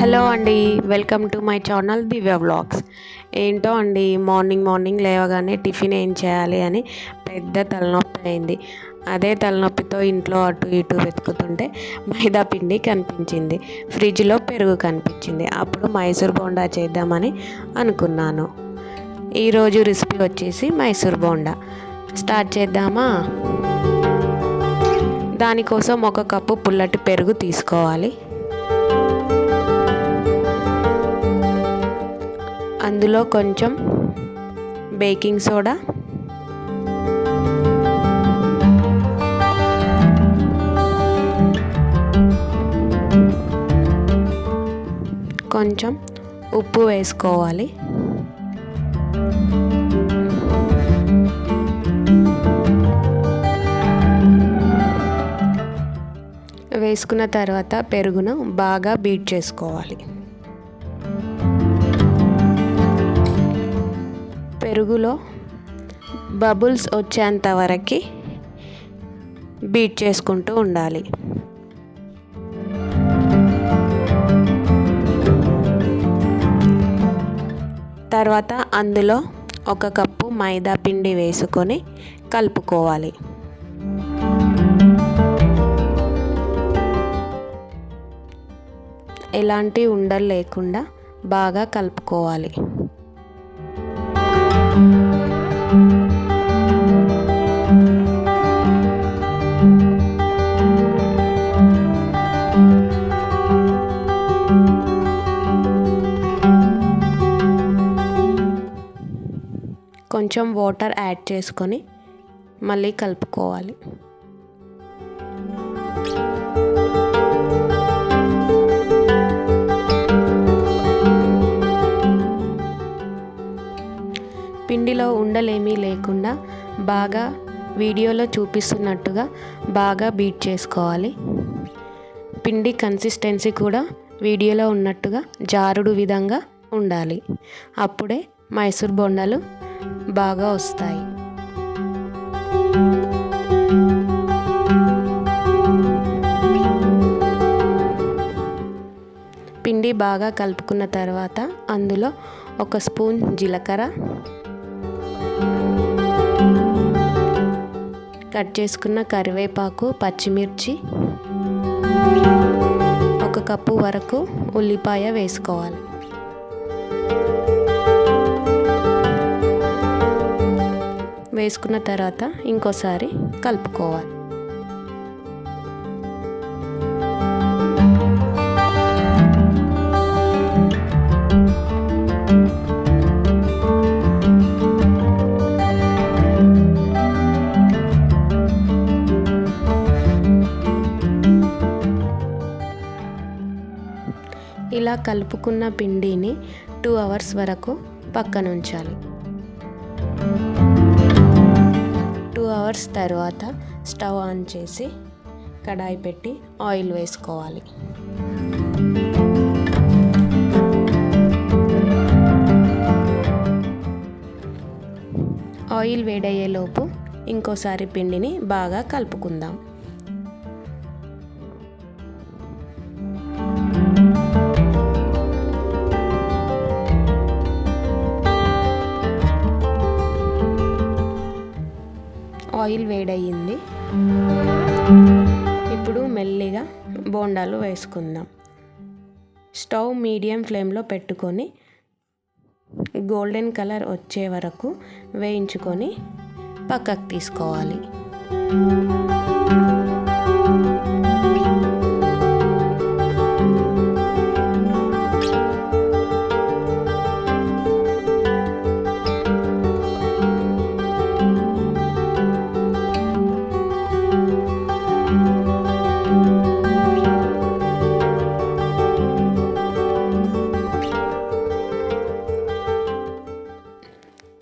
Hello అండి, welcome to my channel Divya vlogs. ఏంటో అండి, మార్నింగ్ లేవగానే టిఫిన్ ఏం చేయాలి అని పెద్ద తలనొప్పి అయింది. అదే తలనొప్పితో ఇంట్లో అటు ఇటు వెతుకుతుంటే మైదా పిండి కనిపించింది, ఫ్రిడ్జ్లో పెరుగు కనిపించింది. అప్పుడు మైసూర్ బోండా చేద్దామని అనుకున్నాను. ఈరోజు రెసిపీ వచ్చేసి మైసూర్ బోండా. స్టార్ట్ చేద్దామా? దానికోసం 1 కప్పు పుల్లటి పెరుగు తీసుకోవాలి. అందులో కొంచెం బేకింగ్ సోడా, కొంచెం ఉప్పు వేసుకోవాలి. వేసుకున్న తర్వాత పెరుగును బాగా బీట్ చేసుకోవాలి. పెరుగులో బబుల్స్ వచ్చేంత వరకు బీట్ చేసుకుంటూ ఉండాలి. తర్వాత అందులో 1 కప్పు మైదా పిండి వేసుకొని కలుపుకోవాలి. ఎలాంటి ఉండలు లేకుండా బాగా కలుపుకోవాలి. కొంచెం వాటర్ యాడ్ చేసుకొని మళ్ళీ కలుపుకోవాలి. పిండిలో ఉండలేమీ లేకుండా బాగా వీడియోలో చూపిస్తున్నట్టుగా బాగా బీట్ చేసుకోవాలి. పిండి కన్సిస్టెన్సీ కూడా వీడియోలో ఉన్నట్టుగా జారుడు విధంగా ఉండాలి. అప్పుడే మైసూర్ బోండాలు బాగా వస్తాయి. పిండి బాగా కలుపుకున్న తర్వాత అందులో 1 స్పూన్ జీలకర్ర, కట్ చేసుకున్న కరివేపాకు, పచ్చిమిర్చి, 1 కప్పు వరకు ఉల్లిపాయ వేసుకోవాలి. వేసుకున్న తర్వాత ఇంకోసారి కలుపుకోవాలి. ఇలా కలుపుకున్న పిండిని 2 అవర్స్ వరకు పక్కన ఉంచాలి. 2 అవర్స్ తర్వాత స్టవ్ ఆన్ చేసి కడాయి పెట్టి ఆయిల్ వేసుకోవాలి. ఆయిల్ వేడయ్యేలోపు ఇంకోసారి పిండిని బాగా కలుపుకుందాం. ఆయిల్ వేడయ్యింది. ఇప్పుడు మెల్లిగా బోండాలు వేసుకుందాం. స్టవ్ మీడియం ఫ్లేమ్లో పెట్టుకొని గోల్డెన్ కలర్ వచ్చే వరకు వేయించుకొని పక్కకు తీసుకోవాలి.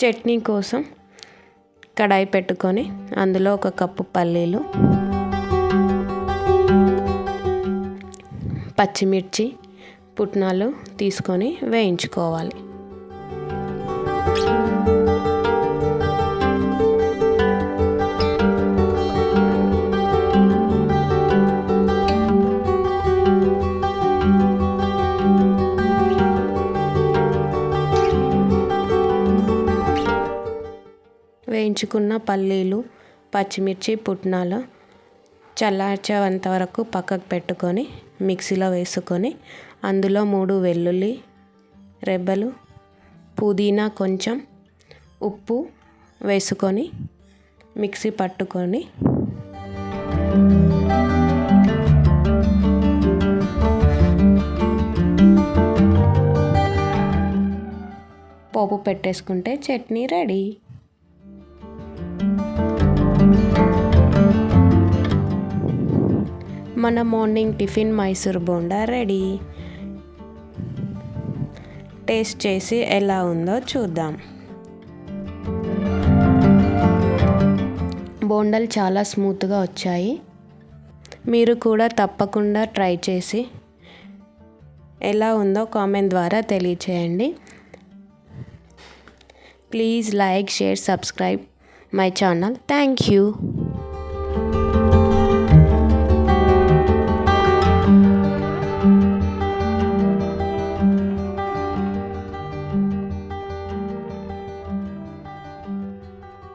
చట్నీ కోసం కడాయి పెట్టుకొని అందులో 1 కప్పు పల్లీలు, పచ్చిమిర్చి, పుట్నాలు తీసుకొని వేయించుకోవాలి. వేయించుకున్న పల్లీలు, పచ్చిమిర్చి, పుట్నాలు చల్లార్చేంత వరకు పక్కకు పెట్టుకొని మిక్సీలో వేసుకొని అందులో 3 వెల్లుల్లి రెబ్బలు, పుదీనా కొంచెం, ఉప్పు వేసుకొని మిక్సీ పట్టుకొని పోపు పెట్టేసుకుంటే చట్నీ రెడీ. మన morning tiffin Mysore bonda ready. Taste చేసి ఎలా ఉందో చూద్దాం. బోండాలు చాలా స్మూత్గా వచ్చాయి. మీరు కూడా తప్పకుండా ట్రై చేసి ఎలా ఉందో కామెంట్ ద్వారా తెలియచేయండి. Please like, share, subscribe my channel. Thank you.